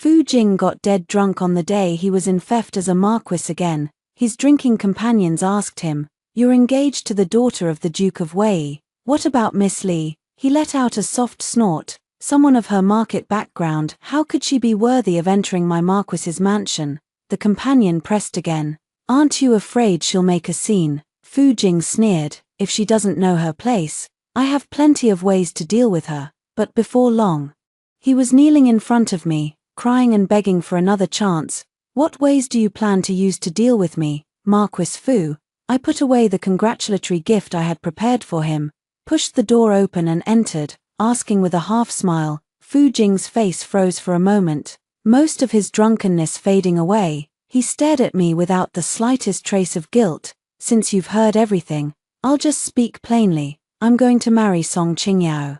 Fu Jing got dead drunk on the day he was in theft as a marquis again. His drinking companions asked him, "You're engaged to the daughter of the Duke of Wei. What about Miss Li?" He let out a soft snort. "Someone of her market background, how could she be worthy of entering my marquis's mansion?" The companion pressed again. "Aren't you afraid she'll make a scene?" Fu Jing sneered. "If she doesn't know her place, I have plenty of ways to deal with her." But before long, he was kneeling in front of me, crying and begging for another chance. "What ways do you plan to use to deal with me, Marquis Fu?" I put away the congratulatory gift I had prepared for him, pushed the door open and entered, asking with a half-smile. Fu Jing's face froze for a moment, most of his drunkenness fading away. He stared at me without the slightest trace of guilt. "Since you've heard everything, I'll just speak plainly. I'm going to marry Song Qingyao,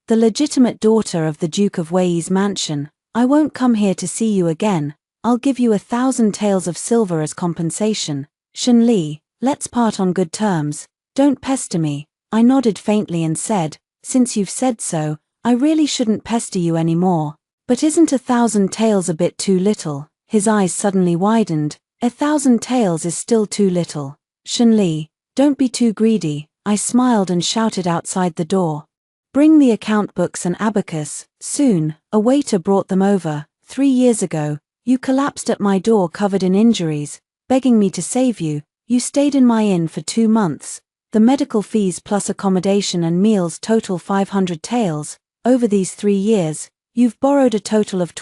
the legitimate daughter of the Duke of Wei's mansion. I won't come here to see you again. I'll give you 1,000 taels of silver as compensation. Shen Li, let's part on good terms. Don't pester me." I nodded faintly and said, "Since you've said so, I really shouldn't pester you anymore. But isn't 1,000 taels a bit too little?" His eyes suddenly widened. 1,000 taels is still too little. "Shen Li, don't be too greedy." I smiled and shouted outside the door, "Bring the account books and abacus." Soon, a waiter brought them over. 3 years ago, you collapsed at my door covered in injuries, begging me to save you. You stayed in my inn for 2 months. The medical fees plus accommodation and meals total 500 taels. Over these 3 years, you've borrowed a total of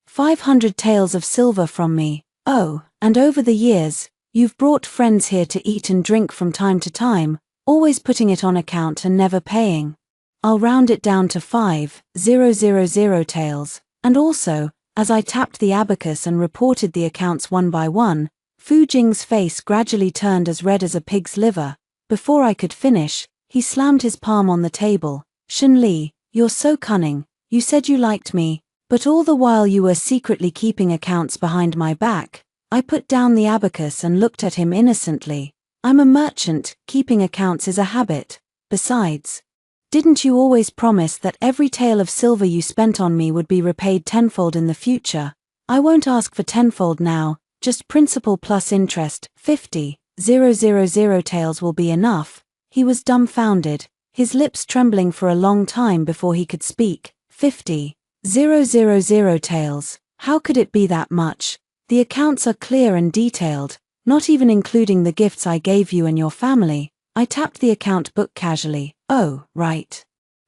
500 taels of silver from me. Oh, and over the years, you've brought friends here to eat and drink from time to time, always putting it on account and never paying. I'll round it down to 5,000 taels. And also, as I tapped the abacus and reported the accounts one by one, Fu Jing's face gradually turned as red as a pig's liver. Before I could finish, he slammed his palm on the table. "Shen Li, you're so cunning. You said you liked me, but all the while you were secretly keeping accounts behind my back." I put down the abacus and looked at him innocently. "I'm a merchant, keeping accounts is a habit. Besides, didn't you always promise that every tael of silver you spent on me would be repaid tenfold in the future? I won't ask for tenfold now, just principal plus interest. 50,000 taels will be enough." He was dumbfounded, his lips trembling for a long time before he could speak. 50,000 taels. How could it be that much? The accounts are clear and detailed, not even including the gifts I gave you and your family. I tapped the account book casually. "Oh, right.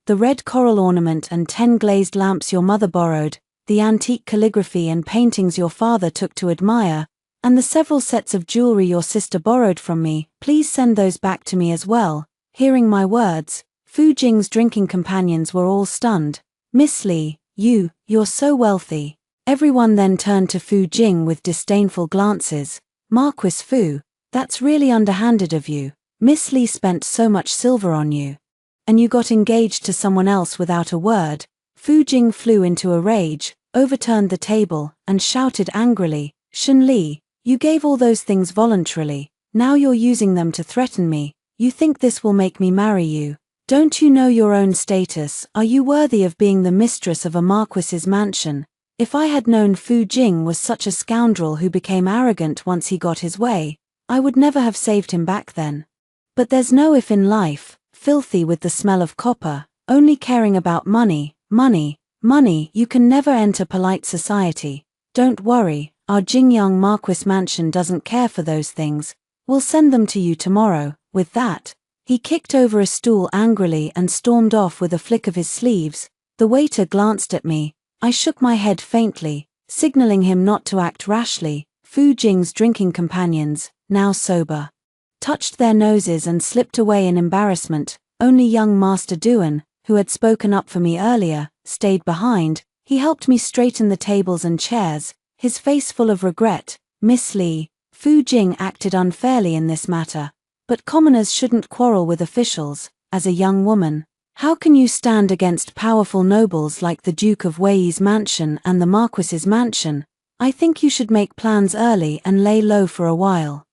The red coral ornament and 10 glazed lamps your mother borrowed, the antique calligraphy and paintings your father took to admire, and the several sets of jewelry your sister borrowed from me. Please send those back to me as well." Hearing my words, Fu Jing's drinking companions were all stunned. "Miss Li, you're so wealthy." Everyone then turned to Fu Jing with disdainful glances. "Marquis Fu, that's really underhanded of you. Miss Li spent so much silver on you. And you got engaged to someone else without a word." Fu Jing flew into a rage, overturned the table, and shouted angrily, "Shen Li, you gave all those things voluntarily. Now you're using them to threaten me. You think this will make me marry you? Don't you know your own status? Are you worthy of being the mistress of a marquis's mansion?" If I had known Fu Jing was such a scoundrel who became arrogant once he got his way, I would never have saved him back then. But there's no if in life, filthy with the smell of copper, only caring about money, you can never enter polite society. "Don't worry, our Jingyang Marquis mansion doesn't care for those things. We'll send them to you tomorrow." With that, he kicked over a stool angrily and stormed off with a flick of his sleeves. The waiter glanced at me. I shook my head faintly, signaling him not to act rashly. Fu Jing's drinking companions, now sober, touched their noses and slipped away in embarrassment. Only young Master Duan, who had spoken up for me earlier, stayed behind. He helped me straighten the tables and chairs, his face full of regret. "Miss Li, Fu Jing acted unfairly in this matter, but commoners shouldn't quarrel with officials. As a young woman, how can you stand against powerful nobles like the Duke of Wei's mansion and the Marquis's mansion? I think you should make plans early and lay low for a while."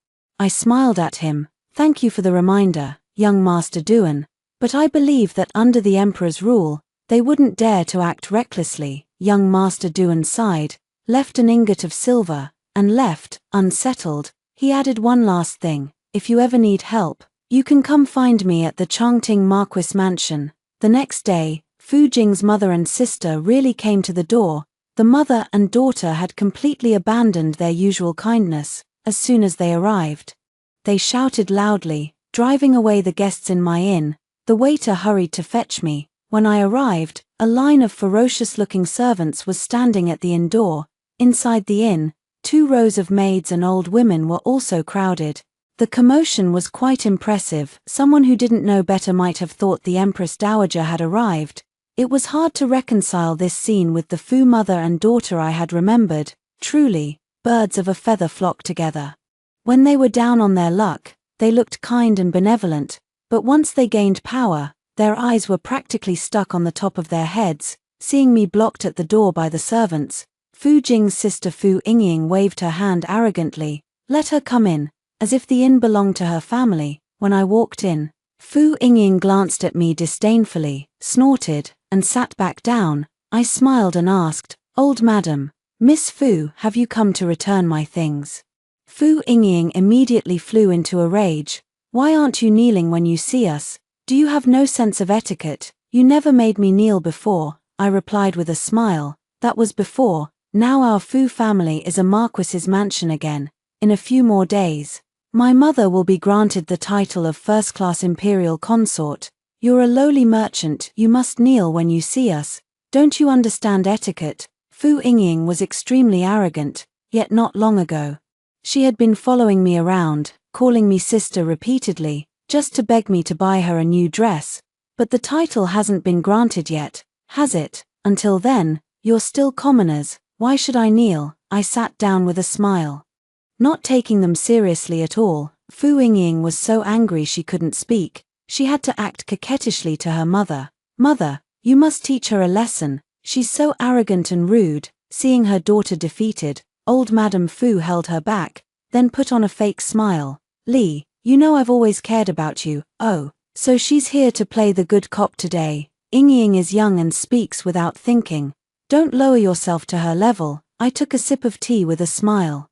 I smiled at him. "Thank you for the reminder, young Master Duan, but I believe that under the Emperor's rule, they wouldn't dare to act recklessly. young Master Duan sighed, left an ingot of silver, and left, unsettled. He added one last thing, if you ever need help, you can come find me at the Chongting Marquis Mansion. The next day, Fu Jing's mother and sister really came to the door. The mother and daughter had completely abandoned their usual kindness. As soon as they arrived, they shouted loudly, driving away the guests in my inn. The waiter hurried to fetch me. When I arrived, a line of ferocious-looking servants was standing at the inn door. Inside the inn, 2 rows of maids and old women were also crowded. The commotion was quite impressive. Someone who didn't know better might have thought the Empress Dowager had arrived. It was hard to reconcile this scene with the Fu mother and daughter I had remembered. Truly, birds of a feather flock together. When they were down on their luck, they looked kind and benevolent, but once they gained power, their eyes were practically stuck on the top of their heads. Seeing me blocked at the door by the servants, Fu Jing's sister Fu Yingying waved her hand arrogantly. Let her come in, as if the inn belonged to her family. When I walked in, Fu Yingying glanced at me disdainfully, snorted, and sat back down. I smiled and asked, "Old madam, Miss Fu, have you come to return my things?" Fu Yingying immediately flew into a rage. "Why aren't you kneeling when you see us? Do you have no sense of etiquette? You never made me kneel before," I replied with a smile. "That was before. Now our Fu family is a marquis's mansion again. In a few more days, my mother will be granted the title of first-class imperial consort. You're a lowly merchant, you must kneel when you see us. Don't you understand etiquette?" Fu Yingying was extremely arrogant, yet not long ago, she had been following me around, calling me sister repeatedly, just to beg me to buy her a new dress. But the title hasn't been granted yet, has it? Until then, you're still commoners. Why should I kneel? I sat down with a smile. Not taking them seriously at all, Fu Yingying was so angry she couldn't speak. She had to act coquettishly to her mother. "Mother, you must teach her a lesson. She's so arrogant and rude." Seeing her daughter defeated, old Madame Fu held her back, then put on a fake smile. "Li, you know I've always cared about you." "Oh, so she's here to play the good cop today." Yingying is young and speaks without thinking. Don't lower yourself to her level. I took a sip of tea with a smile.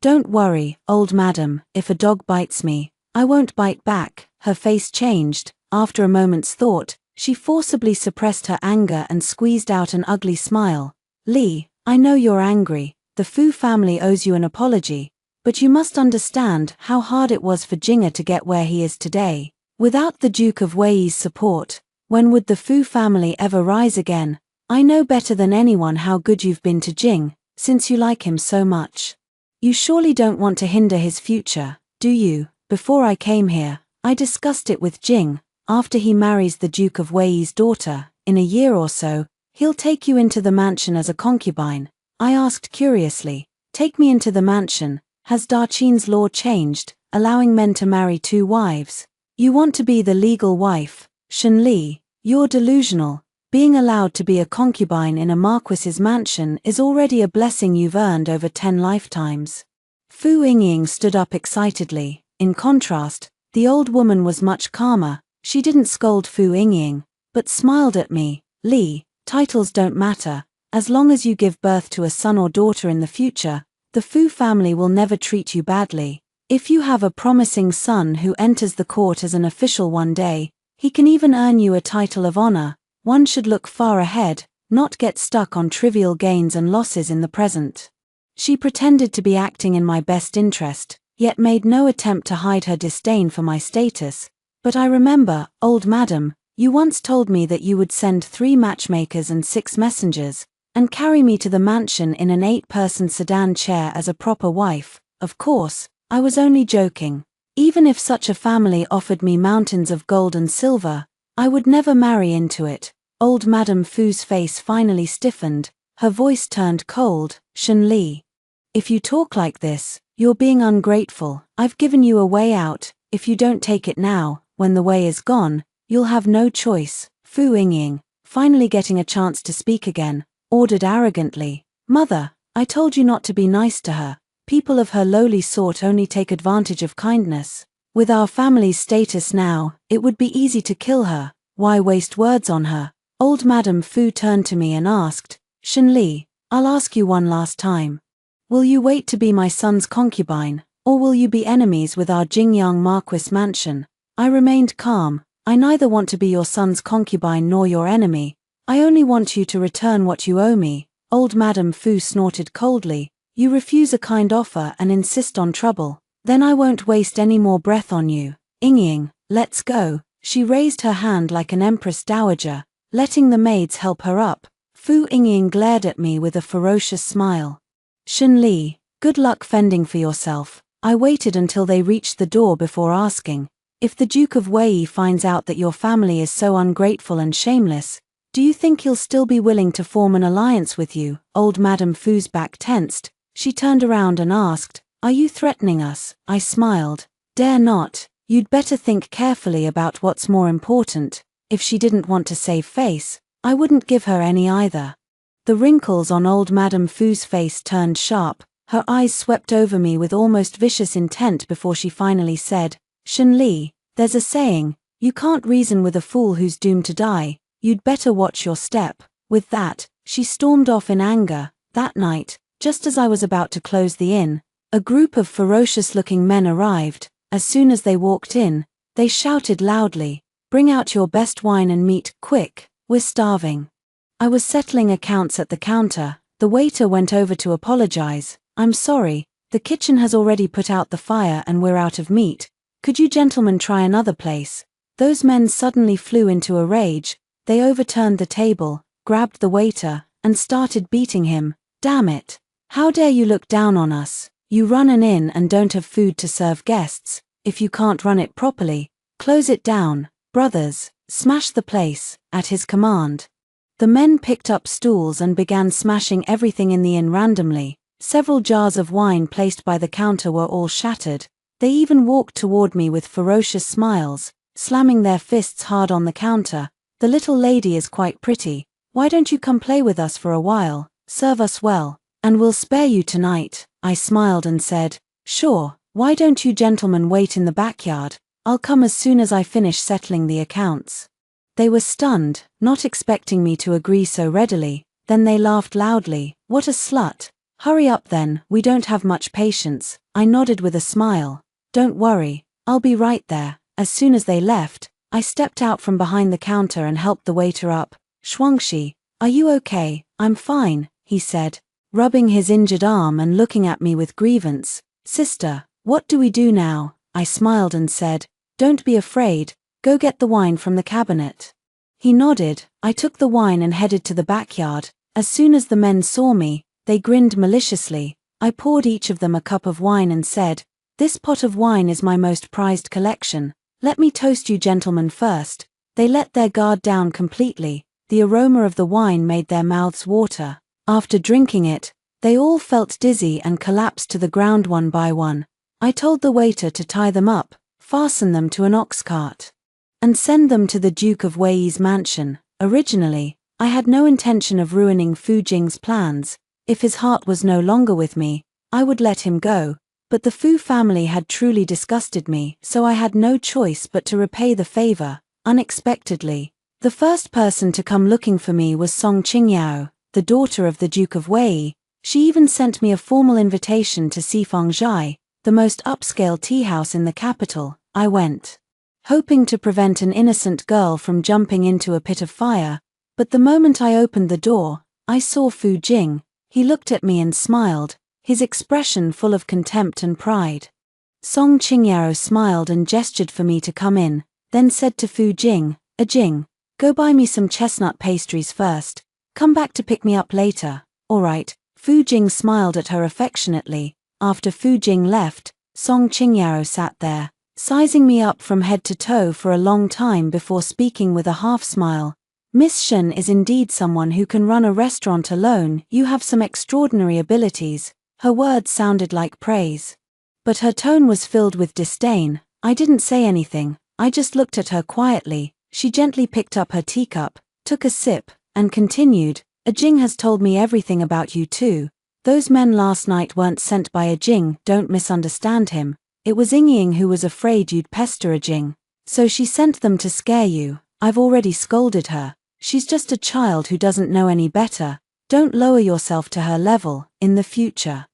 "Don't worry, old madam, if a dog bites me, I won't bite back." Her face changed. After a moment's thought, she forcibly suppressed her anger and squeezed out an ugly smile. "Li, I know you're angry. The Fu family owes you an apology. But you must understand how hard it was for Jinga to get where he is today. Without the Duke of Wei's support, when would the Fu family ever rise again? I know better than anyone how good you've been to Jing, since you like him so much. You surely don't want to hinder his future, do you?" Before I came here, I discussed it with Jing. After he marries the Duke of Wei's daughter, in a year or so, he'll take you into the mansion as a concubine. I asked curiously, "Take me into the mansion? Has Daqin's law changed, allowing men to marry 2 wives? You want to be the legal wife, Shen Li? You're delusional. Being allowed to be a concubine in a marquis's mansion is already a blessing you've earned over 10 lifetimes." Fu Yingying stood up excitedly. In contrast, the old woman was much calmer. She didn't scold Fu Yingying, but smiled at me. "Li, titles don't matter. As long as you give birth to a son or daughter in the future, the Fu family will never treat you badly. If you have a promising son who enters the court as an official one day, he can even earn you a title of honor. One should look far ahead, not get stuck on trivial gains and losses in the present." She pretended to be acting in my best interest, yet made no attempt to hide her disdain for my status. "But I remember, old madam, you once told me that you would send 3 matchmakers and 6 messengers, and carry me to the mansion in an 8-person sedan chair as a proper wife." Of course, I was only joking. Even if such a family offered me mountains of gold and silver, I would never marry into it. Old Madame Fu's face finally stiffened, her voice turned cold. "Shen Li, if you talk like this, you're being ungrateful. I've given you a way out. If you don't take it now, when the way is gone, you'll have no choice." Fu Yingying, finally getting a chance to speak again, ordered arrogantly, "Mother, I told you not to be nice to her. People of her lowly sort only take advantage of kindness. With our family's status now, it would be easy to kill her. Why waste words on her?" Old Madame Fu turned to me and asked, Shen Li, I'll ask you one last time. Will you wait to be my son's concubine, or will you be enemies with our Jingyang Marquis mansion? I remained calm. I neither want to be your son's concubine nor your enemy. I only want you to return what you owe me. Old Madame Fu snorted coldly. You refuse a kind offer and insist on trouble. Then I won't waste any more breath on you. Yingying, let's go. She raised her hand like an empress dowager, letting the maids help her up. Fu Yingying glared at me with a ferocious smile. Shen Li, good luck fending for yourself. I waited until they reached the door before asking, if the Duke of Wei finds out that your family is so ungrateful and shameless, do you think he'll still be willing to form an alliance with you? Old Madame Fu's back tensed. She turned around and asked, are you threatening us? I smiled. Dare not. You'd better think carefully about what's more important. If she didn't want to save face, I wouldn't give her any either. The wrinkles on old Madame Fu's face turned sharp. Her eyes swept over me with almost vicious intent before she finally said, Shen Li, there's a saying, you can't reason with a fool who's doomed to die. You'd better watch your step. With that, she stormed off in anger. That night, just as I was about to close the inn, a group of ferocious-looking men arrived. As soon as they walked in, they shouted loudly, bring out your best wine and meat, quick, we're starving. I was settling accounts at the counter. The waiter went over to apologize. I'm sorry, the kitchen has already put out the fire and we're out of meat. Could you gentlemen try another place? Those men suddenly flew into a rage. They overturned the table, grabbed the waiter, and started beating him. Damn it. How dare you look down on us? You run an inn and don't have food to serve guests. If you can't run it properly, close it down. Brothers, smash the place. At his command, the men picked up stools and began smashing everything in the inn randomly. Several jars of wine placed by the counter were all shattered. They even walked toward me with ferocious smiles, slamming their fists hard on the counter. The little lady is quite pretty. Why don't you come play with us for a while? Serve us well, and we'll spare you tonight. I smiled and said, sure, why don't you gentlemen wait in the backyard? I'll come as soon as I finish settling the accounts. They were stunned, not expecting me to agree so readily. Then they laughed loudly. What a slut. Hurry up then, we don't have much patience. I nodded with a smile. Don't worry, I'll be right there. As soon as they left, I stepped out from behind the counter and helped the waiter up. Shuangxi, are you okay? I'm fine, he said, rubbing his injured arm and looking at me with grievance. Sister, what do we do now? I smiled and said, don't be afraid, go get the wine from the cabinet. He nodded. I took the wine and headed to the backyard. As soon as the men saw me, they grinned maliciously. I poured each of them a cup of wine and said, this pot of wine is my most prized collection. Let me toast you gentlemen first. They let their guard down completely. The aroma of the wine made their mouths water. After drinking it, they all felt dizzy and collapsed to the ground one by one. I told the waiter to tie them up, fasten them to an ox cart, and send them to the Duke of Wei's mansion. Originally, I had no intention of ruining Fu Jing's plans. If his heart was no longer with me, I would let him go. But the Fu family had truly disgusted me, so I had no choice but to repay the favor. Unexpectedly, the first person to come looking for me was Song Qingyao, the daughter of the Duke of Wei. She even sent me a formal invitation to Sifangzhai, the most upscale tea house in the capital. I went, hoping to prevent an innocent girl from jumping into a pit of fire, but the moment I opened the door, I saw Fu Jing. He looked at me and smiled, his expression full of contempt and pride. Song Qingyao smiled and gestured for me to come in, then said to Fu Jing, Jing, go buy me some chestnut pastries first, come back to pick me up later. All right. Fu Jing smiled at her affectionately. After Fu Jing left, Song Qingyao sat there, sizing me up from head to toe for a long time before speaking with a half smile. Miss Shen is indeed someone who can run a restaurant alone. You have some extraordinary abilities. Her words sounded like praise, but her tone was filled with disdain. I didn't say anything, I just looked at her quietly. She gently picked up her teacup, took a sip, and continued, Jing has told me everything about you too. Those men last night weren't sent by Jing, don't misunderstand him. It was Yingying who was afraid you'd pester Jing, so she sent them to scare you. I've already scolded her. She's just a child who doesn't know any better. Don't lower yourself to her level, in the future.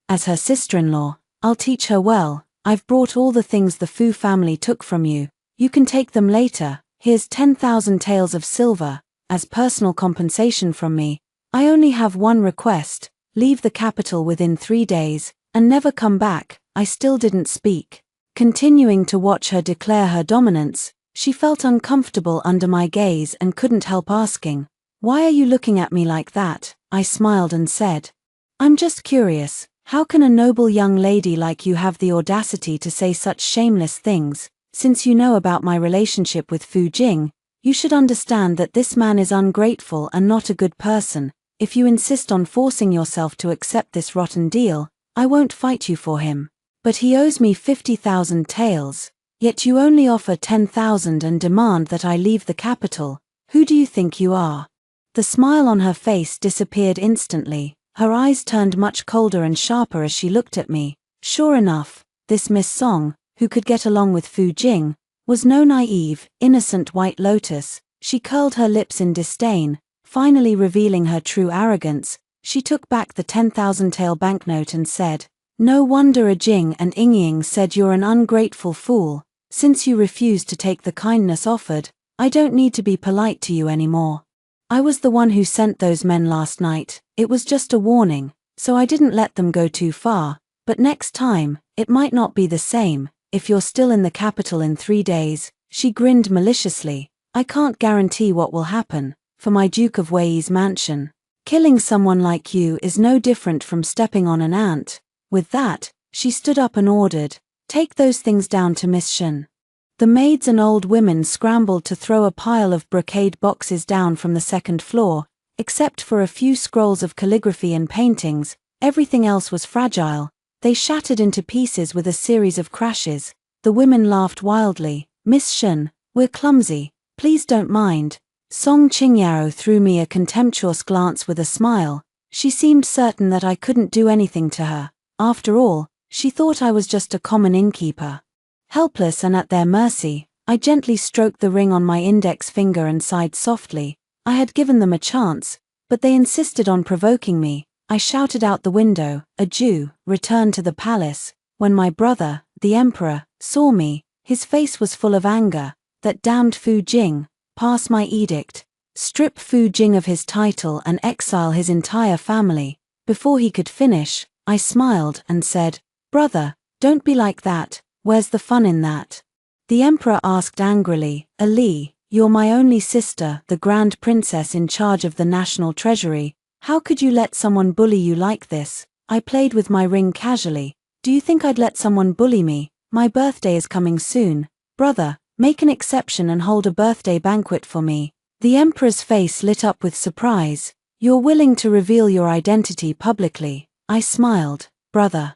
As her sister-in-law, I'll teach her well. I've brought all the things the Fu family took from you. You can take them later. Here's 10,000 taels of silver, as personal compensation from me. I only have one request, leave the capital within 3 days, and never come back. I still didn't speak. Continuing to watch her declare her dominance, she felt uncomfortable under my gaze and couldn't help asking, "Why are you looking at me like that?" I smiled and said, "I'm just curious, how can a noble young lady like you have the audacity to say such shameless things? Since you know about my relationship with Fu Jing, you should understand that this man is ungrateful and not a good person. If you insist on forcing yourself to accept this rotten deal, I won't fight you for him. But he owes me 50,000 taels, yet you only offer 10,000 and demand that I leave the capital. Who do you think you are?" The smile on her face disappeared instantly. Her eyes turned much colder and sharper as she looked at me. Sure enough, this Miss Song, who could get along with Fu Jing, was no naive, innocent white lotus. She curled her lips in disdain, finally revealing her true arrogance. She took back the 10,000 tael banknote and said, "No wonder a Jing and Ying said you're an ungrateful fool. Since you refused to take the kindness offered, I don't need to be polite to you anymore. I was the one who sent those men last night. It was just a warning, so I didn't let them go too far. But next time, it might not be the same. If you're still in the capital in 3 days," she grinned maliciously, "I can't guarantee what will happen. For my Duke of Wei's mansion, killing someone like you is no different from stepping on an ant." With that, she stood up and ordered, "Take those things down to Miss Shen." The maids and old women scrambled to throw a pile of brocade boxes down from the second floor. Except for a few scrolls of calligraphy and paintings, everything else was fragile. They shattered into pieces with a series of crashes. The women laughed wildly. "Miss Shen, we're clumsy. Please don't mind." Song Qingyao threw me a contemptuous glance with a smile. She seemed certain that I couldn't do anything to her. After all, she thought I was just a common innkeeper. Helpless and at their mercy, I gently stroked the ring on my index finger and sighed softly. I had given them a chance, but they insisted on provoking me. I shouted out the window, "Adieu, return to the palace." When my brother, the emperor, saw me, his face was full of anger. "That damned Fu Jing, pass my edict. Strip Fu Jing of his title and exile his entire family." Before he could finish, I smiled and said, "Brother, don't be like that. Where's the fun in that?" The emperor asked angrily, "Ali, you're my only sister, the grand princess in charge of the national treasury. How could you let someone bully you like this?" I played with my ring casually. "Do you think I'd let someone bully me? My birthday is coming soon. Brother, make an exception and hold a birthday banquet for me." The emperor's face lit up with surprise. "You're willing to reveal your identity publicly?" I smiled. "Brother,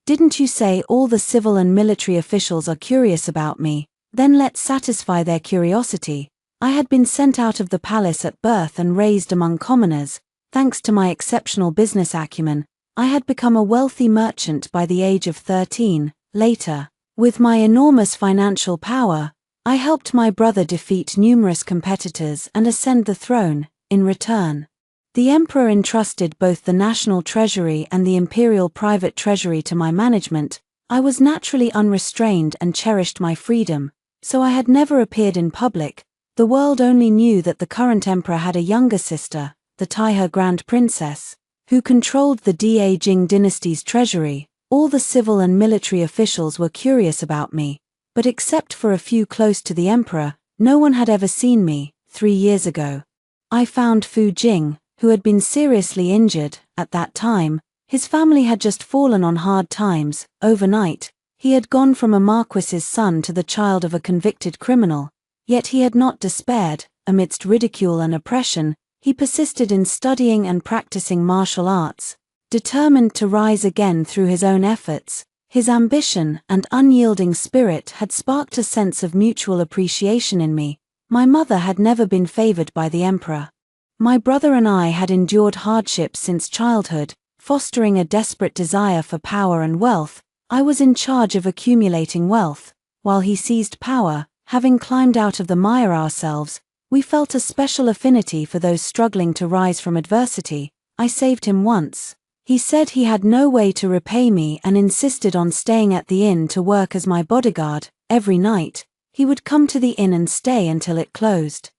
didn't you say all the civil and military officials are curious about me? Then let's satisfy their curiosity." I had been sent out of the palace at birth and raised among commoners. Thanks to my exceptional business acumen, I had become a wealthy merchant by the age of 13. Later, with my enormous financial power, I helped my brother defeat numerous competitors and ascend the throne. In return, the emperor entrusted both the national treasury and the imperial private treasury to my management. I was naturally unrestrained and cherished my freedom, so I had never appeared in public. The world only knew that the current emperor had a younger sister, the Taihe Grand Princess, who controlled the Da Jing dynasty's treasury. All the civil and military officials were curious about me, but except for a few close to the emperor, no one had ever seen me. 3 years ago, I found Fu Jing, who had been seriously injured. At that time, his family had just fallen on hard times. Overnight, he had gone from a marquis's son to the child of a convicted criminal. Yet he had not despaired. Amidst ridicule and oppression, he persisted in studying and practicing martial arts, determined to rise again through his own efforts. His ambition and unyielding spirit had sparked a sense of mutual appreciation in me. My mother had never been favored by the emperor. My brother and I had endured hardships since childhood, fostering a desperate desire for power and wealth. I was in charge of accumulating wealth, while he seized power. Having climbed out of the mire ourselves, we felt a special affinity for those struggling to rise from adversity. I saved him once. He said he had no way to repay me and insisted on staying at the inn to work as my bodyguard. Every night, he would come to the inn and stay until it closed,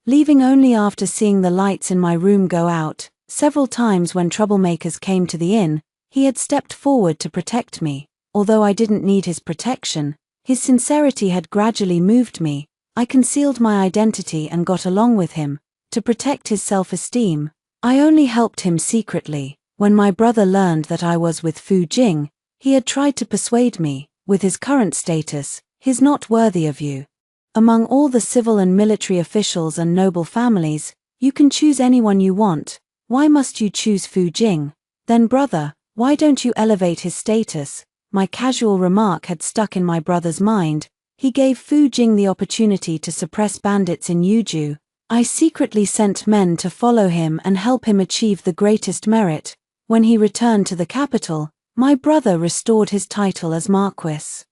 leaving only after seeing the lights in my room go out. Several times when troublemakers came to the inn, he had stepped forward to protect me. Although I didn't need his protection, his sincerity had gradually moved me. I concealed my identity and got along with him, to protect his self-esteem. I only helped him secretly. When my brother learned that I was with Fu Jing, he had tried to persuade me, with his current status, he's not worthy of you. Among all the civil and military officials and noble families, you can choose anyone you want. Why must you choose Fu Jing? Then brother, why don't you elevate his status? My casual remark had stuck in my brother's mind. He gave Fu Jing the opportunity to suppress bandits in Yuju. I secretly sent men to follow him and help him achieve the greatest merit. When he returned to the capital, my brother restored his title as Marquis.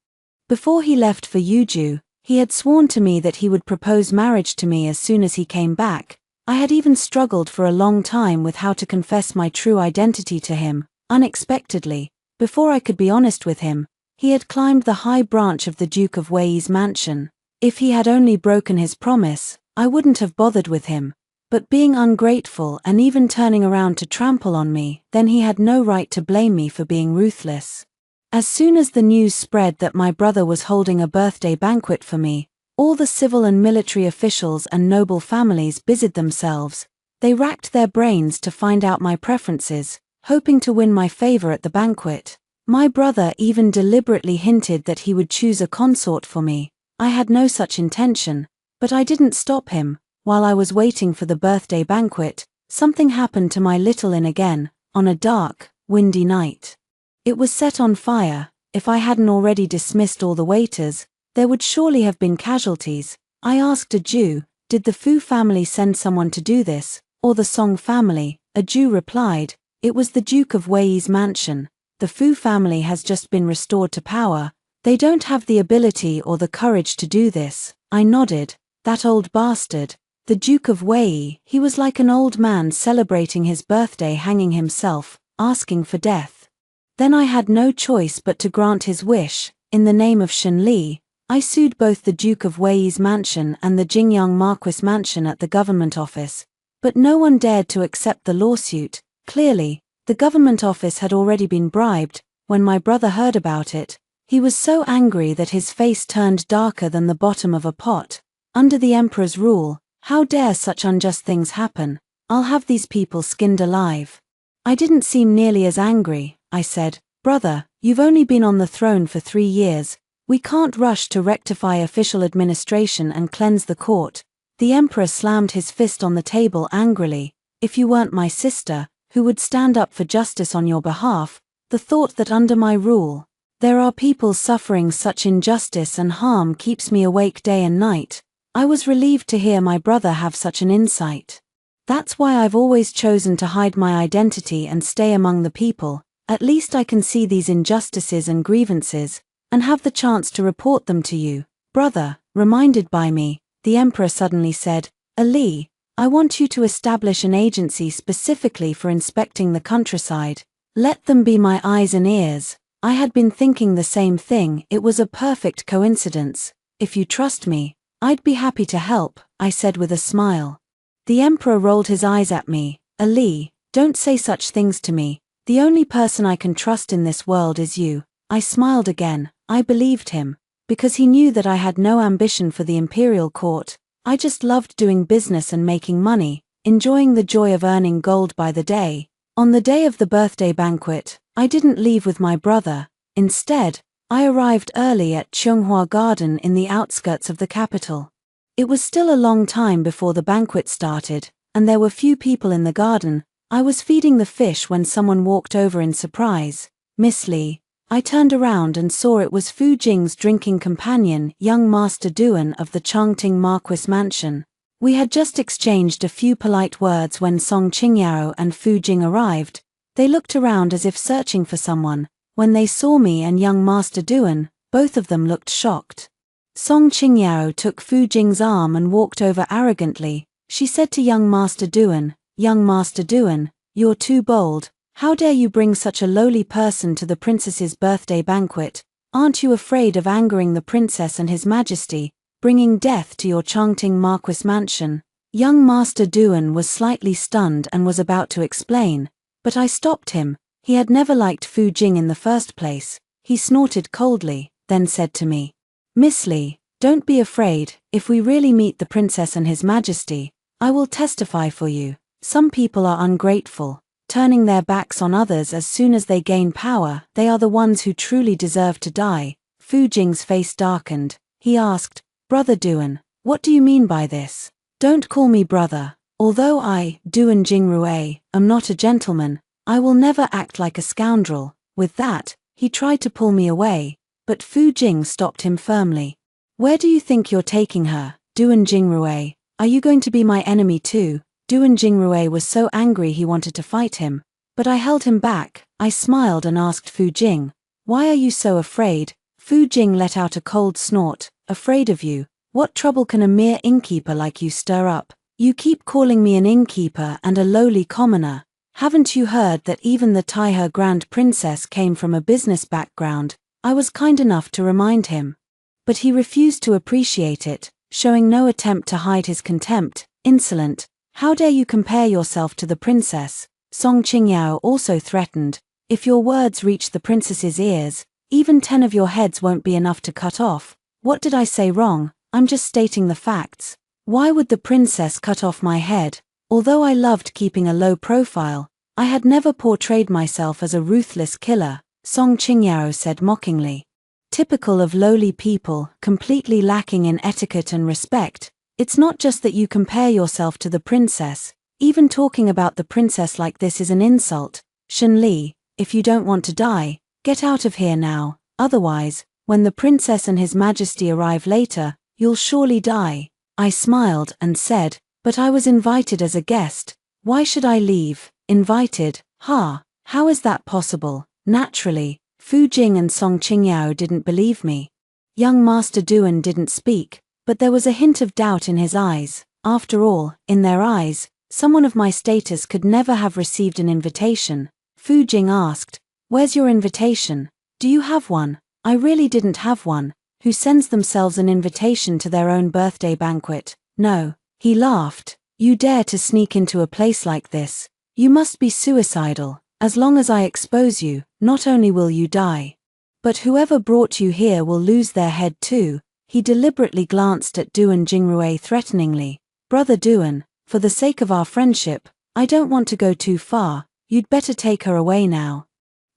Before he left for Yuju, he had sworn to me that he would propose marriage to me as soon as he came back. I had even struggled for a long time with how to confess my true identity to him. Unexpectedly, before I could be honest with him, he had climbed the high branch of the Duke of Wei's mansion. If he had only broken his promise, I wouldn't have bothered with him. But being ungrateful and even turning around to trample on me, then he had no right to blame me for being ruthless. As soon as the news spread that my brother was holding a birthday banquet for me, all the civil and military officials and noble families busied themselves. They racked their brains to find out my preferences, hoping to win my favor at the banquet. My brother even deliberately hinted that he would choose a consort for me. I had no such intention, but I didn't stop him. While I was waiting for the birthday banquet, something happened to my little inn again, on a dark, windy night. It was set on fire. If I hadn't already dismissed all the waiters, there would surely have been casualties. I asked a Jew, did the Fu family send someone to do this, or the Song family? A Jew replied, it was the Duke of Wei's mansion. The Fu family has just been restored to power. They don't have the ability or the courage to do this. I nodded. That old bastard. The Duke of Wei, he was like an old man celebrating his birthday, hanging himself, asking for death. Then I had no choice but to grant his wish. In the name of Shen Li, I sued both the Duke of Wei's mansion and the Jingyang Marquis mansion at the government office. But no one dared to accept the lawsuit. Clearly, the government office had already been bribed. When my brother heard about it, he was so angry that his face turned darker than the bottom of a pot. Under the emperor's rule, how dare such unjust things happen? I'll have these people skinned alive. I didn't seem nearly as angry. I said, brother, you've only been on the throne for 3 years. We can't rush to rectify official administration and cleanse the court. The emperor slammed his fist on the table angrily. If you weren't my sister, who would stand up for justice on your behalf? The thought that under my rule, there are people suffering such injustice and harm keeps me awake day and night. I was relieved to hear my brother have such an insight. That's why I've always chosen to hide my identity and stay among the people. At least I can see these injustices and grievances, and have the chance to report them to you. Brother, reminded by me, the emperor suddenly said, Ali, I want you to establish an agency specifically for inspecting the countryside. Let them be my eyes and ears. I had been thinking the same thing. It was a perfect coincidence. If you trust me, I'd be happy to help, I said with a smile. The emperor rolled his eyes at me. Ali, don't say such things to me. The only person I can trust in this world is you. I smiled again. I believed him, because he knew that I had no ambition for the imperial court. I just loved doing business and making money, enjoying the joy of earning gold by the day. On the day of the birthday banquet, I didn't leave with my brother. Instead, I arrived early at Chunghua Garden in the outskirts of the capital. It was still a long time before the banquet started, and there were few people in the garden. I was feeding the fish when someone walked over in surprise. Miss Li. I turned around and saw it was Fu Jing's drinking companion, young Master Duan of the Chongting Marquis mansion. We had just exchanged a few polite words when Song Qingyao and Fu Jing arrived. They looked around as if searching for someone. When they saw me and young Master Duan, both of them looked shocked. Song Qingyao took Fu Jing's arm and walked over arrogantly. She said to young Master Duan, "Young Master Duan, You're too bold. How dare you bring such a lowly person to the princess's birthday banquet? Aren't you afraid of angering the princess and his majesty, bringing death to your Changting Marquis mansion? Young Master Duan was slightly stunned and was about to explain, but I stopped him. He had never liked Fu Jing in the first place. He snorted coldly, then said to me, Miss Li, don't be afraid. If we really meet the princess and his majesty, I will testify for you. Some people are ungrateful, turning their backs on others as soon as they gain power. They are the ones who truly deserve to die. Fu Jing's face darkened. He asked, Brother Duan, what do you mean by this? Don't call me brother. Although I, Duan Jingrui, am not a gentleman, I will never act like a scoundrel. With that, he tried to pull me away, but Fu Jing stopped him firmly. Where do you think you're taking her, Duan Jingrui? Are you going to be my enemy too? Duan Jingrui was so angry he wanted to fight him, but I held him back. I smiled and asked Fu Jing, why are you so afraid? Fu Jing let out a cold snort. Afraid of you? What trouble can a mere innkeeper like you stir up? You keep calling me an innkeeper and a lowly commoner. Haven't you heard that even the Taihe Grand Princess came from a business background? I was kind enough to remind him. But he refused to appreciate it, showing no attempt to hide his contempt. Insolent. How dare you compare yourself to the princess? Song Qingyao also threatened. If your words reach the princess's ears, even 10 of your heads won't be enough to cut off. What did I say wrong? I'm just stating the facts. Why would the princess cut off my head? Although I loved keeping a low profile, I had never portrayed myself as a ruthless killer, Song Qingyao said mockingly. Typical of lowly people, completely lacking in etiquette and respect. It's not just that you compare yourself to the princess. Even talking about the princess like this is an insult. Shen Li, if you don't want to die, get out of here now. Otherwise, when the princess and his majesty arrive later, you'll surely die. I smiled and said, but I was invited as a guest. Why should I leave? Invited? Ha! How is that possible? Naturally, Fu Jing and Song Qingyao didn't believe me. Young Master Duan didn't speak, but there was a hint of doubt in his eyes. After all, in their eyes, someone of my status could never have received an invitation. Fu Jing asked, where's your invitation? Do you have one? I really didn't have one. Who sends themselves an invitation to their own birthday banquet? No. He laughed. You dare to sneak into a place like this? You must be suicidal. As long as I expose you, not only will you die, but whoever brought you here will lose their head too. He deliberately glanced at Duan Jingrui threateningly. Brother Duan, for the sake of our friendship, I don't want to go too far. You'd better take her away now.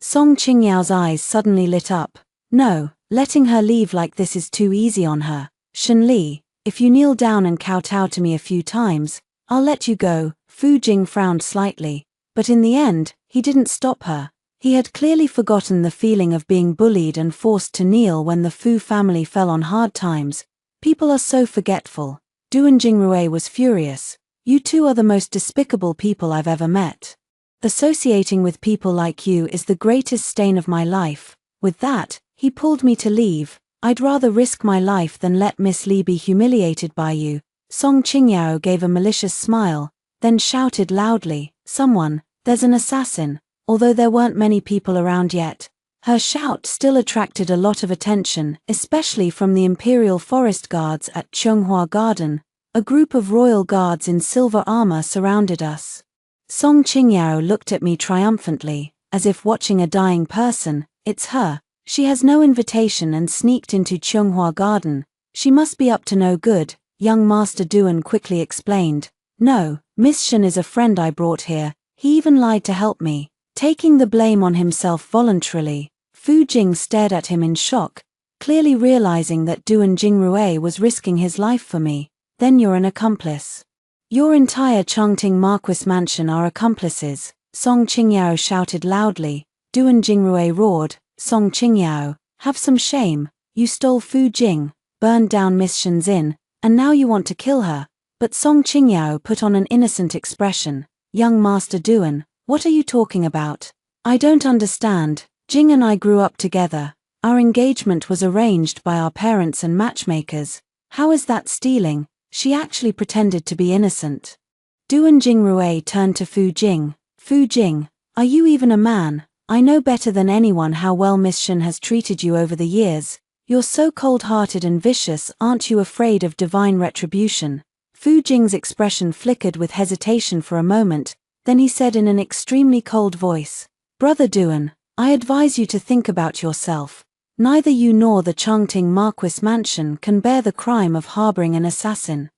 Song Qingyao's eyes suddenly lit up. No, letting her leave like this is too easy on her. Shen Li, if you kneel down and kowtow to me a few times, I'll let you go. Fu Jing frowned slightly, but in the end, he didn't stop her. He had clearly forgotten the feeling of being bullied and forced to kneel when the Fu family fell on hard times. People are so forgetful. Duan Jingrui was furious. You two are the most despicable people I've ever met. Associating with people like you is the greatest stain of my life. With that, he pulled me to leave. I'd rather risk my life than let Miss Li be humiliated by you. Song Qingyao gave a malicious smile, then shouted loudly, someone, there's an assassin, although there weren't many people around yet. Her shout still attracted a lot of attention, especially from the Imperial Forest Guards at Chonghua Garden. A group of royal guards in silver armor surrounded us. Song Qingyao looked at me triumphantly, as if watching a dying person. It's her. She has no invitation and sneaked into Chonghua Garden. She must be up to no good, young Master Duan quickly explained. No, Miss Shen is a friend I brought here. He even lied to help me, taking the blame on himself voluntarily. Fu Jing stared at him in shock, clearly realizing that Duan Jingrui was risking his life for me. Then you're an accomplice. Your entire Changting Marquis mansion are accomplices, Song Qingyao shouted loudly. Duan Jingrui roared, Song Qingyao, have some shame. You stole Fu Jing, burned down Miss Shen's inn, and now you want to kill her. But Song Qingyao put on an innocent expression. Young Master Duan, what are you talking about? I don't understand. Jing and I grew up together. Our engagement was arranged by our parents and matchmakers. How is that stealing? She actually pretended to be innocent. Duan Jingrui turned to Fu Jing. Fu Jing, are you even a man? I know better than anyone how well Miss Shen has treated you over the years. You're so cold-hearted and vicious, aren't you afraid of divine retribution? Fu Jing's expression flickered with hesitation for a moment, then he said in an extremely cold voice, Brother Duan, I advise you to think about yourself. Neither you nor the Changting Marquis mansion can bear the crime of harboring an assassin.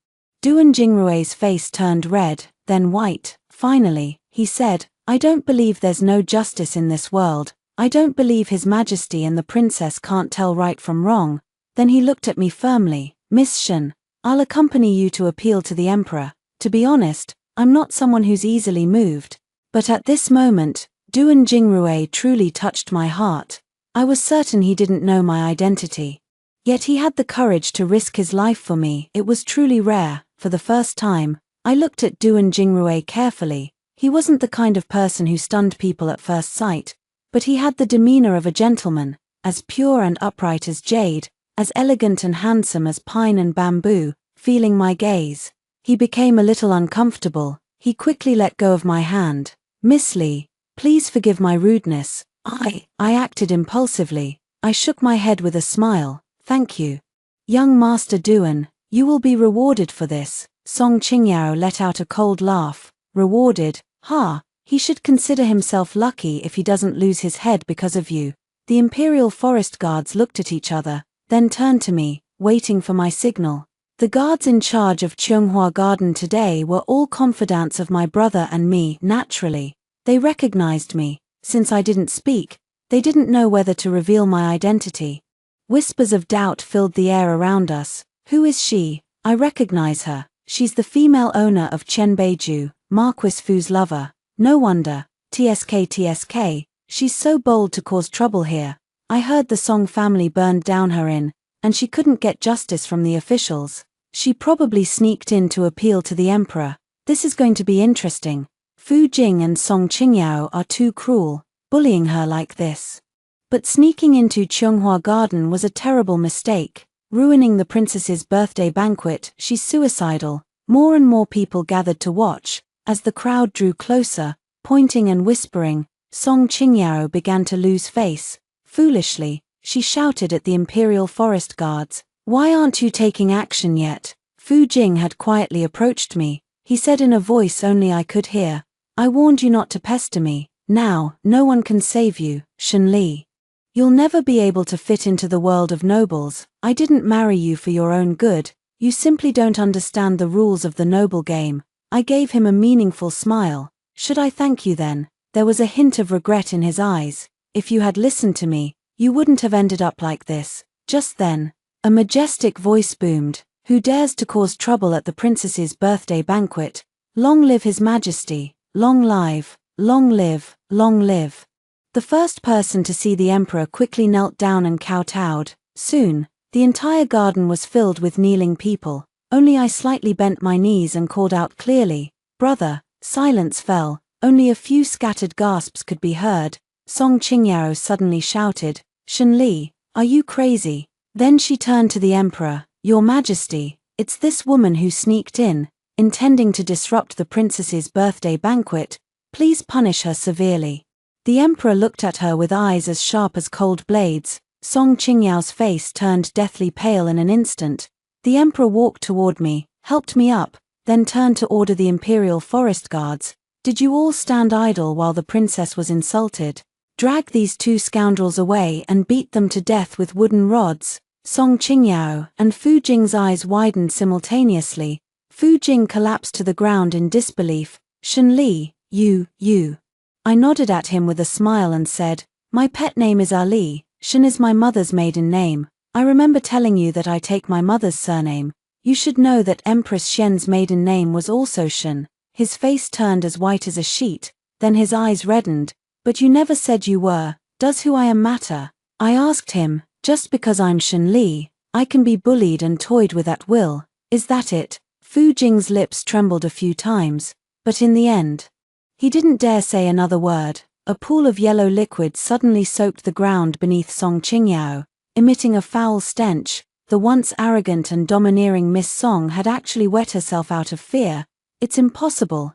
Duan Jingrui's face turned red, then white. Finally, he said, I don't believe there's no justice in this world. I don't believe His Majesty and the princess can't tell right from wrong. Then he looked at me firmly. Miss Shen, I'll accompany you to appeal to the emperor. To be honest, I'm not someone who's easily moved. But at this moment, Duan Jingrui truly touched my heart. I was certain he didn't know my identity. Yet he had the courage to risk his life for me. It was truly rare. For the first time, I looked at Duan Jingrui carefully. He wasn't the kind of person who stunned people at first sight, but he had the demeanor of a gentleman, as pure and upright as jade, as elegant and handsome as pine and bamboo. Feeling my gaze, he became a little uncomfortable. He quickly let go of my hand. Miss Li, please forgive my rudeness. I acted impulsively. I shook my head with a smile. Thank you. Young Master Duan, you will be rewarded for this. Song Qingyao let out a cold laugh. Rewarded? Ha, he should consider himself lucky if he doesn't lose his head because of you. The Imperial Forest Guards looked at each other, then turned to me, waiting for my signal. The guards in charge of Chunghua Garden today were all confidants of my brother and me. Naturally, they recognized me. Since I didn't speak, they didn't know whether to reveal my identity. Whispers of doubt filled the air around us. Who is she? I recognize her. She's the female owner of Qianbeiju, Marquis Fu's lover. No wonder. TSK, she's so bold to cause trouble here. I heard the Song family burned down her inn, and she couldn't get justice from the officials. She probably sneaked in to appeal to the emperor. This is going to be interesting. Fu Jing and Song Qingyao are too cruel, bullying her like this. But sneaking into Chunghua Garden was a terrible mistake, ruining the princess's birthday banquet. She's suicidal. More and more people gathered to watch. As the crowd drew closer, pointing and whispering, Song Qingyao began to lose face. Foolishly, she shouted at the Imperial Forest Guards, Why aren't you taking action yet? Fu Jing had quietly approached me. He said in a voice only I could hear, I warned you not to pester me. Now, no one can save you, Shen Li. You'll never be able to fit into the world of nobles. I didn't marry you for your own good. You simply don't understand the rules of the noble game. I gave him a meaningful smile. Should I thank you then? There was a hint of regret in his eyes. If you had listened to me, you wouldn't have ended up like this. Just then, a majestic voice boomed. Who dares to cause trouble at the princess's birthday banquet? Long live His Majesty. Long live, long live, long live. The first person to see the emperor quickly knelt down and kowtowed. Soon, the entire garden was filled with kneeling people. Only I slightly bent my knees and called out clearly, Brother. Silence fell. Only a few scattered gasps could be heard. Song Qingyao suddenly shouted, Shen Li, are you crazy? Then she turned to the emperor. Your Majesty, it's this woman who sneaked in, intending to disrupt the princess's birthday banquet. Please punish her severely. The emperor looked at her with eyes as sharp as cold blades. Song Qingyao's face turned deathly pale in an instant. The emperor walked toward me, helped me up, then turned to order the Imperial Forest Guards. Did you all stand idle while the princess was insulted? Drag these two scoundrels away and beat them to death with wooden rods. Song Qingyao and Fu Jing's eyes widened simultaneously. Fu Jing collapsed to the ground in disbelief. Shen Li, you. I nodded at him with a smile and said, My pet name is Ali. Shen is my mother's maiden name. I remember telling you that I take my mother's surname. You should know that Empress Shen's maiden name was also Shen. His face turned as white as a sheet, then his eyes reddened. But you never said you were. Does who I am matter? I asked him. Just because I'm Shen Li, I can be bullied and toyed with at will. Is that it? Fu Jing's lips trembled a few times, but in the end, he didn't dare say another word. A pool of yellow liquid suddenly soaked the ground beneath Song Qingyao, emitting a foul stench. The once arrogant and domineering Miss Song had actually wet herself out of fear. It's impossible,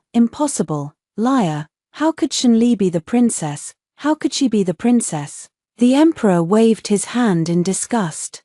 liar. How could Shenli be the princess? How could she be the princess? The emperor waved his hand in disgust.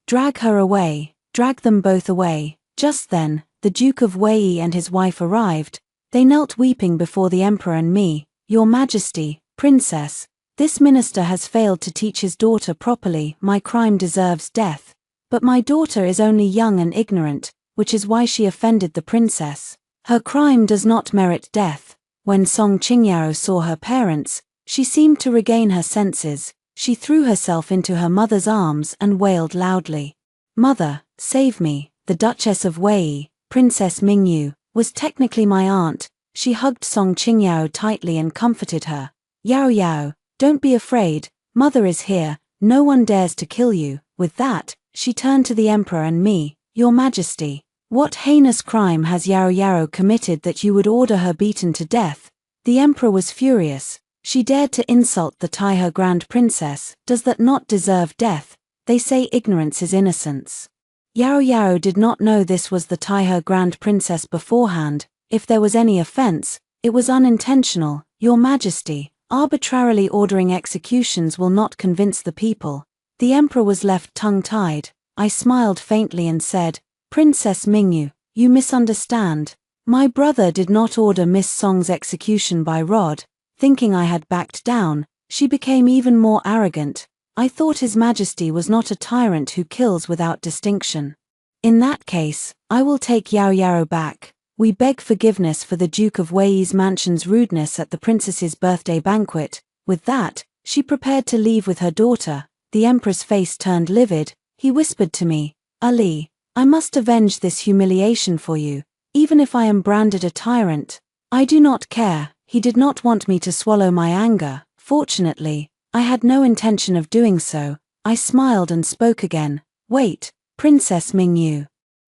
Drag her away, drag them both away. Just then, the Duke of Wei and his wife arrived. They knelt weeping before the emperor and me. Your Majesty, princess, this minister has failed to teach his daughter properly. My crime deserves death. But my daughter is only young and ignorant, which is why she offended the princess. Her crime does not merit death. When Song Qingyao saw her parents, she seemed to regain her senses. She threw herself into her mother's arms and wailed loudly. Mother, save me. The Duchess of Wei, Princess Mingyu, was technically my aunt. She hugged Song Qingyao tightly and comforted her. Yao Yao, don't be afraid. Mother is here. No one dares to kill you. With that, she turned to the emperor and me. Your Majesty, what heinous crime has Yao Yao committed that you would order her beaten to death? The emperor was furious. She dared to insult the Taihe Grand Princess. Does that not deserve death? They say ignorance is innocence. Yao Yao did not know this was the Taihe Grand Princess beforehand. If there was any offense, it was unintentional. Your Majesty, arbitrarily ordering executions will not convince the people. The emperor was left tongue-tied. I smiled faintly and said, Princess Mingyu, you misunderstand. My brother did not order Miss Song's execution by rod. Thinking I had backed down, she became even more arrogant. I thought His Majesty was not a tyrant who kills without distinction. In that case, I will take Yao Yao back. We beg forgiveness for the Duke of Wei's mansion's rudeness at the princess's birthday banquet. With that, she prepared to leave with her daughter. The emperor's face turned livid. He whispered to me, Ali, I must avenge this humiliation for you, even if I am branded a tyrant. I do not care. He did not want me to swallow my anger. Fortunately, I had no intention of doing so. I smiled and spoke again. Wait, Princess Mingyu.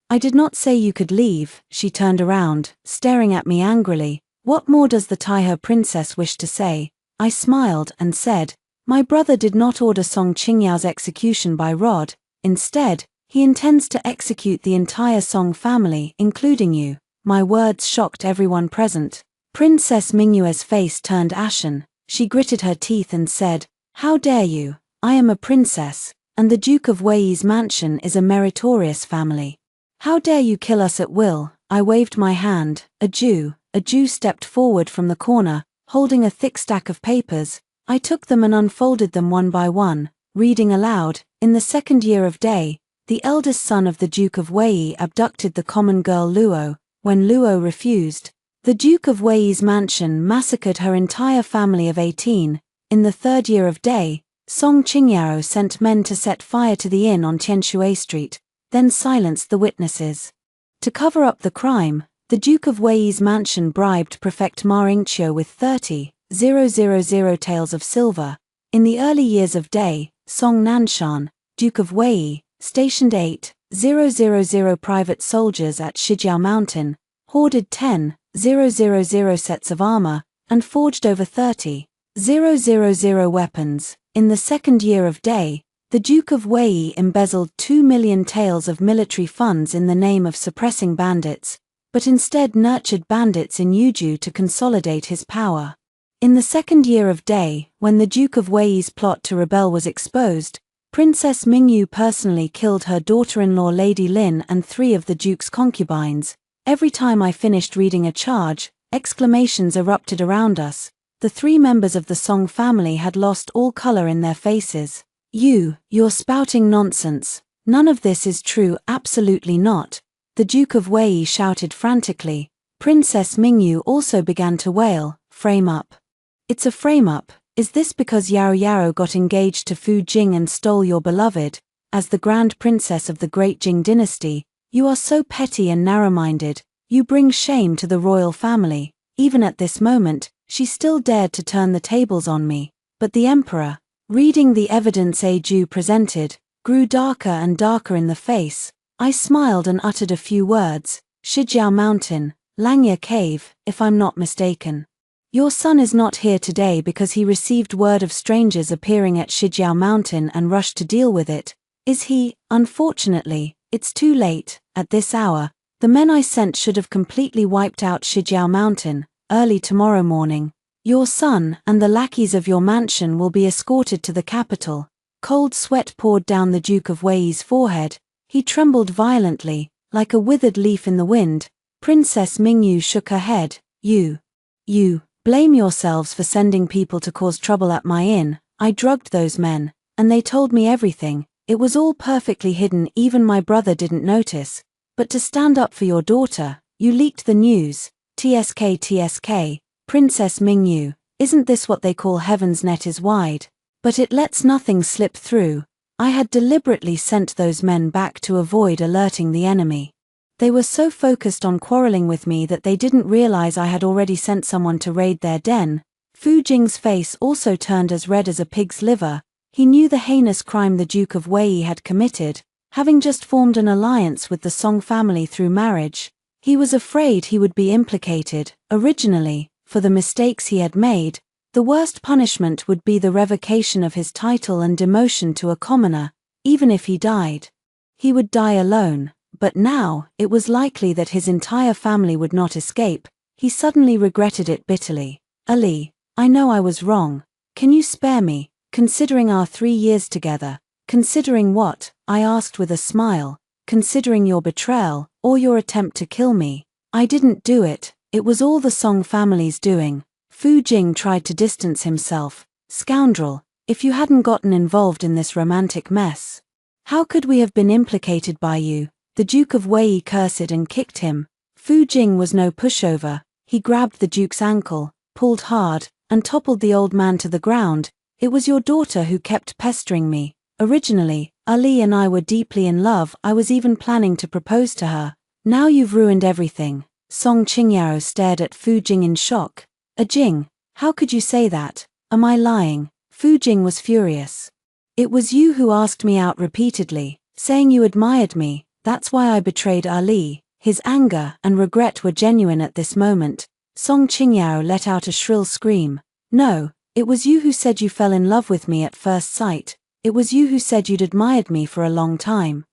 I did not say you could leave. She turned around, staring at me angrily. What more does the Taihe princess wish to say? I smiled and said, my brother did not order Song Qingyao's execution by rod. Instead, he intends to execute the entire Song family, including you. My words shocked everyone present. Princess Mingyue's face turned ashen. She gritted her teeth and said, how dare you? I am a princess, and the Duke of Wei's mansion is a meritorious family. How dare you kill us at will? I waved my hand. A Jew stepped forward from the corner, holding a thick stack of papers. I took them and unfolded them one by one, reading aloud. In the second year of day, the eldest son of the Duke of Wei abducted the common girl Luo. When Luo refused, the Duke of Wei's mansion massacred her entire family of 18. In the third year of day, Song Qingyao sent men to set fire to the inn on Tianshui Street, then silenced the witnesses. To cover up the crime, the Duke of Wei's mansion bribed Prefect Ma Yingqiu with 30,000 taels of silver. In the early years of day, Song Nanshan, Duke of Wei, stationed 8,000 private soldiers at Shijiao Mountain, hoarded 10,000 sets of armor, and forged over 30,000 weapons. In the second year of day, the Duke of Wei embezzled 2 million taels of military funds in the name of suppressing bandits, but instead nurtured bandits in Yuju to consolidate his power. In the second year of day, when the Duke of Wei's plot to rebel was exposed, Princess Mingyu personally killed her daughter-in-law Lady Lin and 3 of the Duke's concubines. Every time I finished reading a charge, exclamations erupted around us. The 3 members of the Song family had lost all color in their faces. You're spouting nonsense. None of this is true, absolutely not. The Duke of Wei shouted frantically. Princess Mingyu also began to wail, frame up. It's a frame up. Is this because Yao Yao got engaged to Fu Jing and stole your beloved? As the Grand Princess of the Great Jing dynasty, you are so petty and narrow-minded. You bring shame to the royal family. Even at this moment, she still dared to turn the tables on me. But the emperor, reading the evidence a Jew presented, grew darker and darker in the face. I smiled and uttered a few words. Shijiao Mountain, Langya Cave, if I'm not mistaken. Your son is not here today because he received word of strangers appearing at Shijiao Mountain and rushed to deal with it. Is he? Unfortunately, it's too late. At this hour, the men I sent should have completely wiped out Shijiao Mountain. Early tomorrow morning, Your son and the lackeys of your mansion will be escorted to the capital." Cold sweat poured down the Duke of Wei's forehead. He trembled violently, like a withered leaf in the wind. Princess Mingyu shook her head. You blame yourselves for sending people to cause trouble at my inn. I drugged those men, and they told me everything. It was all perfectly hidden, even my brother didn't notice. But to stand up for your daughter, you leaked the news. TSK, Princess Mingyu, isn't this what they call heaven's net is wide? But it lets nothing slip through. I had deliberately sent those men back to avoid alerting the enemy. They were so focused on quarreling with me that they didn't realize I had already sent someone to raid their den. Fu Jing's face also turned as red as a pig's liver. He knew the heinous crime the Duke of Wei had committed, having just formed an alliance with the Song family through marriage. He was afraid he would be implicated. Originally, for the mistakes he had made, the worst punishment would be the revocation of his title and demotion to a commoner. Even if he died, he would die alone. But now, it was likely that his entire family would not escape. He suddenly regretted it bitterly. "Ali, I know I was wrong. Can you spare me, considering our 3 years together?" "Considering what?" I asked with a smile. "Considering your betrayal, or your attempt to kill me." "I didn't do it. It was all the Song family's doing." Fu Jing tried to distance himself. "Scoundrel, if you hadn't gotten involved in this romantic mess, how could we have been implicated by you?" The Duke of Wei cursed and kicked him. Fu Jing was no pushover. He grabbed the Duke's ankle, pulled hard, and toppled the old man to the ground. "It was your daughter who kept pestering me. Originally, Ali and I were deeply in love. I was even planning to propose to her. Now you've ruined everything." Song Qingyao stared at Fu Jing in shock. Jing, how could you say that? Am I lying?" Fu Jing was furious. "It was you who asked me out repeatedly, saying you admired me. That's why I betrayed Ali." His anger and regret were genuine at this moment. Song Qingyao let out a shrill scream. "No, it was you who said you fell in love with me at first sight. It was you who said you'd admired me for a long time.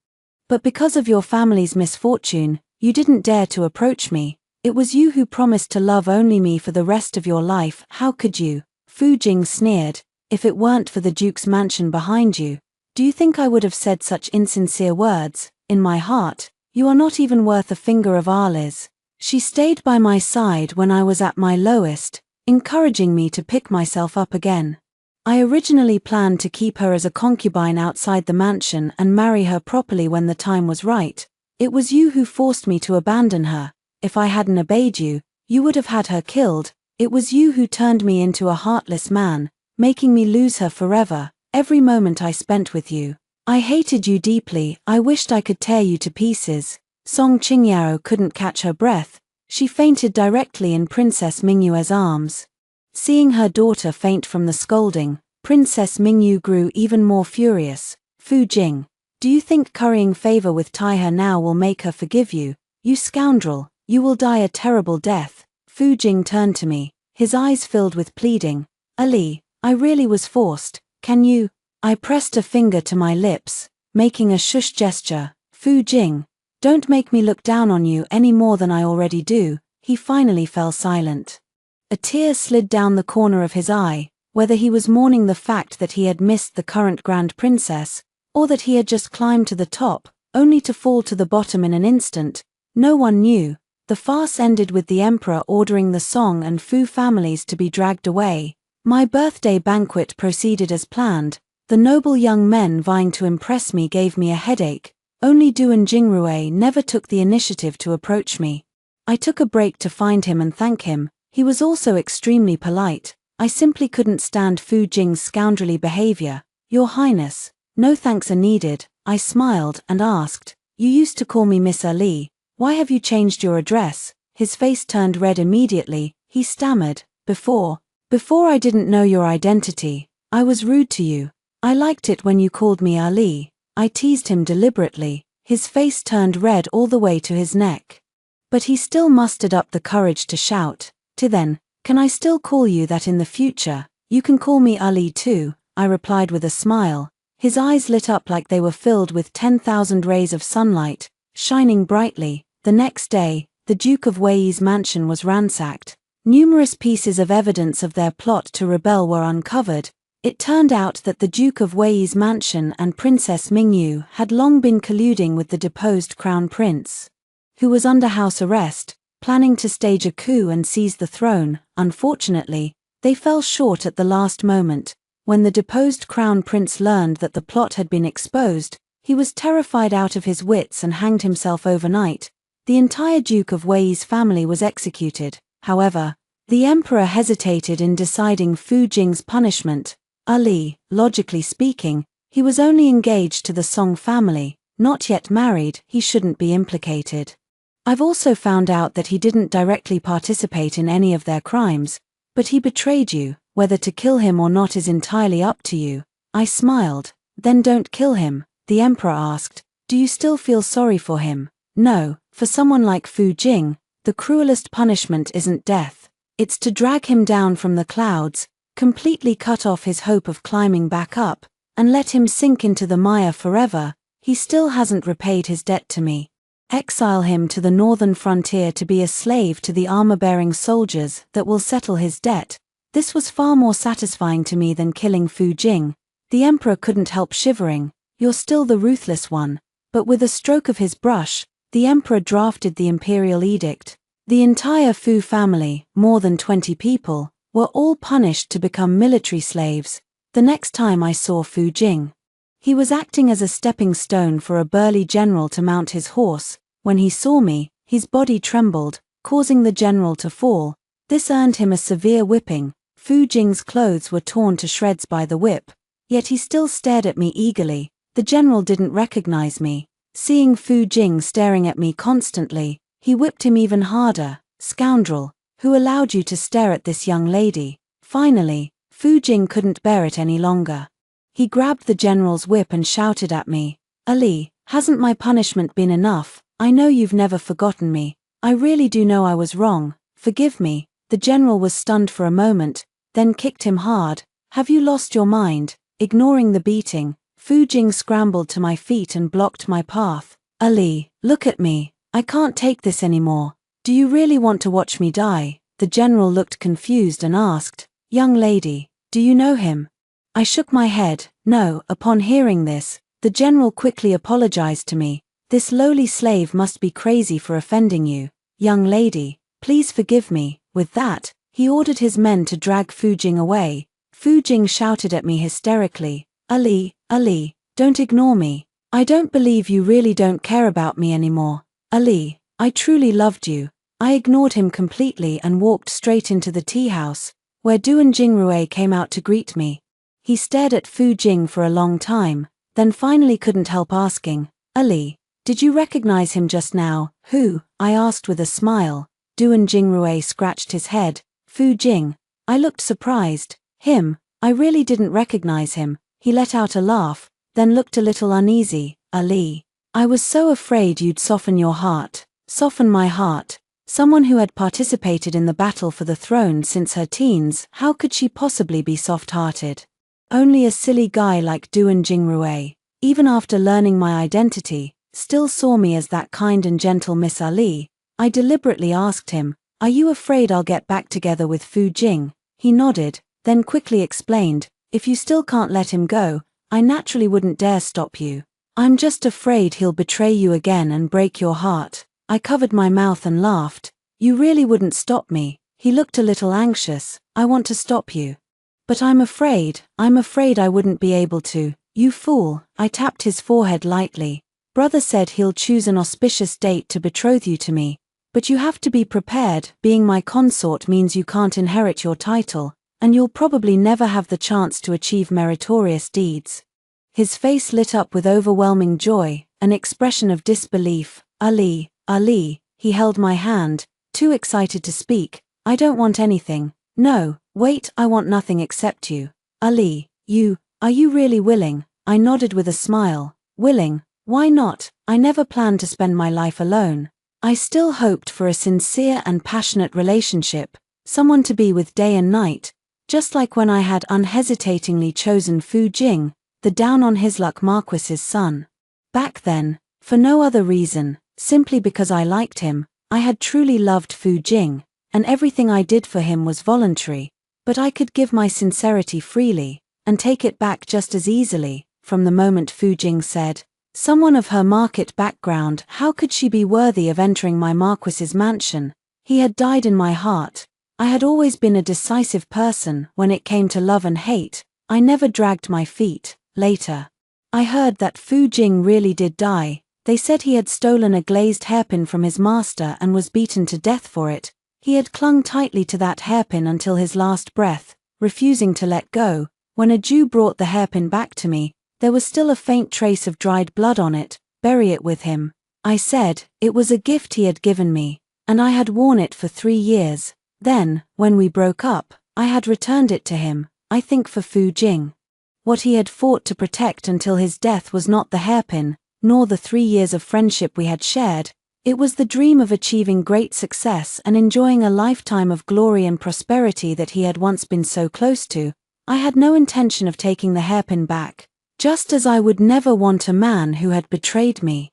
But because of your family's misfortune, you didn't dare to approach me. It was you who promised to love only me for the rest of your life. How could you?" Fu Jing sneered. "If it weren't for the Duke's mansion behind you, do you think I would have said such insincere words? In my heart, you are not even worth a finger of Ali's. She stayed by my side when I was at my lowest, encouraging me to pick myself up again. I originally planned to keep her as a concubine outside the mansion and marry her properly when the time was right. It was you who forced me to abandon her. If I hadn't obeyed you, you would have had her killed. It was you who turned me into a heartless man, making me lose her forever. Every moment I spent with you, I hated you deeply. I wished I could tear you to pieces." Song Qingyao couldn't catch her breath. She fainted directly in Princess Mingyu's arms. Seeing her daughter faint from the scolding, Princess Mingyu grew even more furious. "Fu Jing, do you think currying favor with Taihe now will make her forgive you? You scoundrel, you will die a terrible death." Fu Jing turned to me, his eyes filled with pleading. "Ali, I really was forced. Can you?" I pressed a finger to my lips, making a shush gesture. "Fu Jing, don't make me look down on you any more than I already do." He finally fell silent. A tear slid down the corner of his eye. Whether he was mourning the fact that he had missed the current Grand Princess, or that he had just climbed to the top, only to fall to the bottom in an instant, no one knew. The farce ended with the Emperor ordering the Song and Fu families to be dragged away. My birthday banquet proceeded as planned. The noble young men vying to impress me gave me a headache. Only Du and Jingrui never took the initiative to approach me. I took a break to find him and thank him. He was also extremely polite. I simply couldn't stand Fu Jing's scoundrelly behavior. "Your Highness, no thanks are needed." I smiled and asked, "You used to call me Miss Ali. Why have you changed your address?" His face turned red immediately. He stammered, Before I didn't know your identity. I was rude to you. I liked it when you called me Ali." I teased him deliberately. His face turned red all the way to his neck. But he still mustered up the courage to shout, "Then, can I still call you that in the future?" "You can call me Ali too," I replied with a smile. His eyes lit up like they were filled with 10,000 rays of sunlight, shining brightly. The next day, the Duke of Wei's mansion was ransacked. Numerous pieces of evidence of their plot to rebel were uncovered. It turned out that the Duke of Wei's mansion and Princess Mingyu had long been colluding with the deposed crown prince, who was under house arrest, planning to stage a coup and seize the throne. Unfortunately, they fell short at the last moment. When the deposed crown prince learned that the plot had been exposed, he was terrified out of his wits and hanged himself overnight. The entire Duke of Wei's family was executed. However, the emperor hesitated in deciding Fu Jing's punishment. Logically speaking, he was only engaged to the Song family, not yet married, he shouldn't be implicated. I've also found out that he didn't directly participate in any of their crimes, but he betrayed you. Whether to kill him or not is entirely up to you. I smiled. Then don't kill him, the emperor asked. Do you still feel sorry for him? No, for someone like Fu Jing, the cruelest punishment isn't death. It's to drag him down from the clouds, completely cut off his hope of climbing back up, and let him sink into the mire forever. He still hasn't repaid his debt to me. Exile him to the northern frontier to be a slave to the armor-bearing soldiers that will settle his debt. This was far more satisfying to me than killing Fu Jing. The emperor couldn't help shivering. You're still the ruthless one. But with a stroke of his brush, the emperor drafted the imperial edict. The entire Fu family, more than 20 people, were all punished to become military slaves. The next time I saw Fu Jing, he was acting as a stepping stone for a burly general to mount his horse. When he saw me, his body trembled, causing the general to fall. This earned him a severe whipping. Fu Jing's clothes were torn to shreds by the whip, yet he still stared at me eagerly. The general didn't recognize me. Seeing Fu Jing staring at me constantly, he whipped him even harder. Scoundrel, who allowed you to stare at this young lady? Finally, Fu Jing couldn't bear it any longer. He grabbed the general's whip and shouted at me. Hasn't my punishment been enough? I know you've never forgotten me. I really do know I was wrong. Forgive me. The general was stunned for a moment, then kicked him hard. Have you lost your mind? Ignoring the beating, Fu Jing scrambled to my feet and blocked my path. Look at me. I can't take this anymore. Do you really want to watch me die? The general looked confused and asked, Young lady, do you know him? I shook my head. No. Upon hearing this, the general quickly apologized to me. This lowly slave must be crazy for offending you. Young lady, please forgive me. With that, he ordered his men to drag Fu Jing away. Fu Jing shouted at me hysterically, don't ignore me. I don't believe you really don't care about me anymore. I truly loved you. I ignored him completely and walked straight into the tea house, where Duan Jingrui came out to greet me. He stared at Fu Jing for a long time, then finally couldn't help asking, did you recognize him just now? Who? I asked with a smile. Duan Jingrui scratched his head. Fu Jing. I looked surprised. Him? I really didn't recognize him. He let out a laugh, then looked a little uneasy. I was so afraid you'd soften your heart. Soften my heart. Someone who had participated in the battle for the throne since her teens, how could she possibly be soft-hearted? Only a silly guy like Duan Jingrui, even after learning my identity, still saw me as that kind and gentle Miss Ali. I deliberately asked him, Are you afraid I'll get back together with Fu Jing? He nodded, then quickly explained, If you still can't let him go, I naturally wouldn't dare stop you. I'm just afraid he'll betray you again and break your heart. I covered my mouth and laughed. You really wouldn't stop me. He looked a little anxious. I want to stop you. But I'm afraid I wouldn't be able to. You fool. I tapped his forehead lightly. Brother said he'll choose an auspicious date to betroth you to me. But you have to be prepared. Being my consort means you can't inherit your title, and you'll probably never have the chance to achieve meritorious deeds. His face lit up with overwhelming joy, an expression of disbelief. Ali, he held my hand, too excited to speak. I don't want anything. No, wait, I want nothing except you. Are you really willing? I nodded with a smile. Willing? Why not? I never planned to spend my life alone. I still hoped for a sincere and passionate relationship, someone to be with day and night, just like when I had unhesitatingly chosen Fu Jing, the down-on-his-luck Marquis's son. Back then, for no other reason, simply because I liked him, I had truly loved Fu Jing. and everything I did for him was voluntary, but I could give my sincerity freely, and take it back just as easily. From the moment Fu Jing said, "Someone of her market background, how could she be worthy of entering my Marquis's mansion?" he had died in my heart. I had always been a decisive person when it came to love and hate. I never dragged my feet. Later, I heard that Fu Jing really did die. They said he had stolen a glazed hairpin from his master and was beaten to death for it. He had clung tightly to that hairpin until his last breath, refusing to let go. When a Jew brought the hairpin back to me, there was still a faint trace of dried blood on it. "Bury it with him," I said. It was a gift he had given me, and I had worn it for 3 years. Then, when we broke up, I had returned it to him. I think for Fu Jing, what he had fought to protect until his death was not the hairpin, nor the 3 years of friendship we had shared. It was the dream of achieving great success and enjoying a lifetime of glory and prosperity that he had once been so close to. I had no intention of taking the hairpin back, just as I would never want a man who had betrayed me.